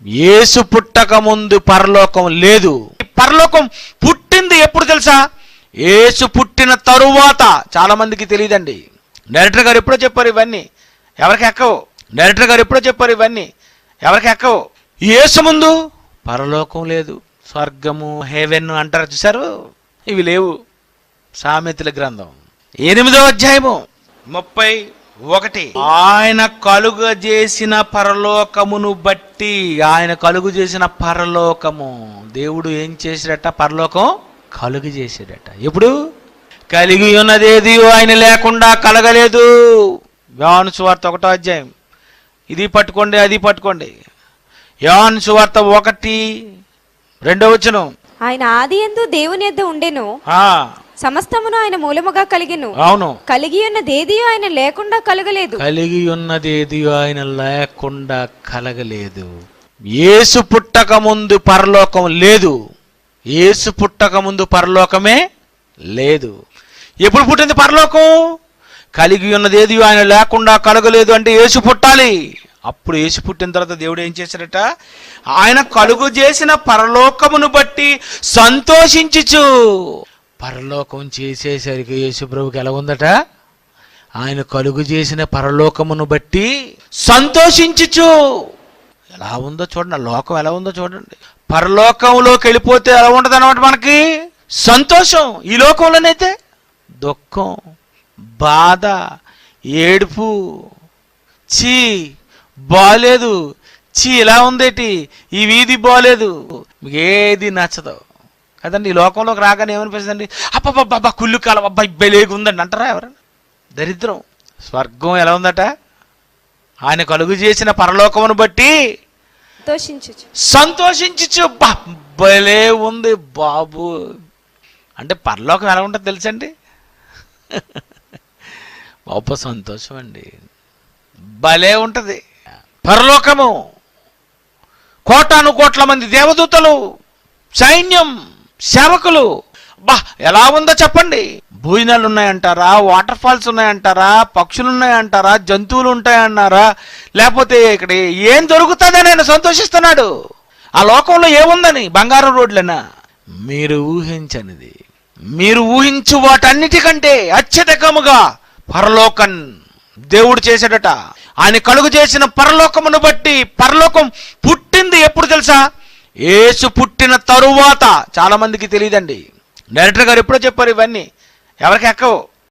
యేసు పుట్టక ముందు పరలోకం లేదు. పరలోకం పుట్టింది ఎప్పుడు తెలుసా? యేసు పుట్టిన తరువాత. చాలా మందికి తెలియదండి. డైరెక్టర్ గారు ఎప్పుడో చెప్పారు ఇవన్నీ, ఎవరికి ఎక్కవు. డైరెక్టర్ గారు ఎప్పుడో చెప్పారు ఇవన్నీ, ఎవరికి ఎక్కవు. యేసు ముందు పరలోకం లేదు. స్వర్గము, హెవెన్ అంటారు చూసారు, ఇవి లేవు. సామెతల గ్రంథం 8వ అధ్యాయము 31. ఆయన కలుగజేసిన పరలోకమును బట్టి, ఆయన కలుగు చేసిన పరలోకము, దేవుడు ఏం చేశాడట? పరలోకం కలుగు చేశాడట. ఎప్పుడు? కలిగి ఉన్నదేది ఆయన లేకుండా కలగలేదు. యోహాను సువార్త 1వ అధ్యాయం, ఇది పట్టుకోండి అది పట్టుకోండి. యోహాను సువార్త 1:2 వచనం. ఆయన ఆదియందు దేవుని యొద్ద ఉండెను, సమస్తమును ఆయన మూలముగా కలిగెను. అవును. కలిగి ఉన్నదేది ఆయన లేకుండా కలగలేదు. కలిగి ఉన్నదేది ఆయన లేకుండా కలగలేదు. యేసు పుట్టక ముందు పరలోకం లేదు. యేసు పుట్టక ముందు పరలోకమే లేదు. ఎప్పుడు పుట్టింది పరలోకం? కలిగి ఉన్నదేది ఆయన లేకుండా కలగలేదు అంటే యేసు పుట్టాలి. అప్పుడు యేసు పుట్టిన తర్వాత దేవుడు ఏం చేశాడట? ఆయన కలుగు చేసిన పరలోకమును బట్టి సంతోషించుచు. పరలోకం చేసేసరికి యేసు ప్రభుకి ఎలా ఉందట? ఆయన కలుగు చేసిన పరలోకమును బట్టి సంతోషించుచు. ఎలా ఉందో చూడండి, లోకం ఎలా ఉందో చూడండి. పరలోకంలోకి వెళ్ళిపోతే ఎలా ఉంటుంది అన్నమాట మనకి? సంతోషం. ఈ లోకంలోనైతే దుఃఖం, బాధ, ఏడుపు, చీ బాలేదు, చీ ఇలా ఉందేటి, ఈ వీధి బాలేదు, మీకు ఏది నచ్చదు కదండి. ఈ లోకంలోకి రాగానే ఏమనిపిస్తుందండి? అబ్బబ్బబ్బా కుళ్ళు కాలం, అబ్బాయి బెలేగు ఉందండి అంటారా ఎవరన్నా? దరిద్రం. స్వర్గం ఎలా ఉందట? ఆయన కలుగు చేసిన పరలోకమును బట్టి సంతోషించు. భలే ఉంది బాబు అంటే పరలోకం ఎలా ఉంటుంది తెలుసండి? గొప్ప సంతోషం అండి, భలే ఉంటుంది పరలోకము. కోటాను కోట్ల మంది దేవదూతలు, సైన్యం, సేవకులు. ఎలా ఉందో చెప్పండి. భోజనాలు ఉన్నాయంటారా, వాటర్ ఫాల్స్ ఉన్నాయంటారా, పక్షులు ఉన్నాయంటారా, జంతువులు ఉంటాయన్నారా, లేకపోతే ఇక్కడ ఏం దొరుకుతుందని ఆయన సంతోషిస్తున్నాడు. ఆ లోకంలో ఏముందని? బంగారం రోడ్లనా? మీరు ఊహించనిది, మీరు ఊహించు వాటన్నిటికంటే అత్యధికముగా పరలోకం దేవుడు చేశాడట. ఆయన కలుగు చేసిన పరలోకమును బట్టి. పరలోకం పుట్టింది ఎప్పుడు తెలుసా? యేసు పుట్టిన తరువాత. చాలా మందికి తెలియదండి. డైరెక్టర్ గారు ఎప్పుడో చెప్పారు ఇవన్నీ, ఎవరికి ఎక్కవు.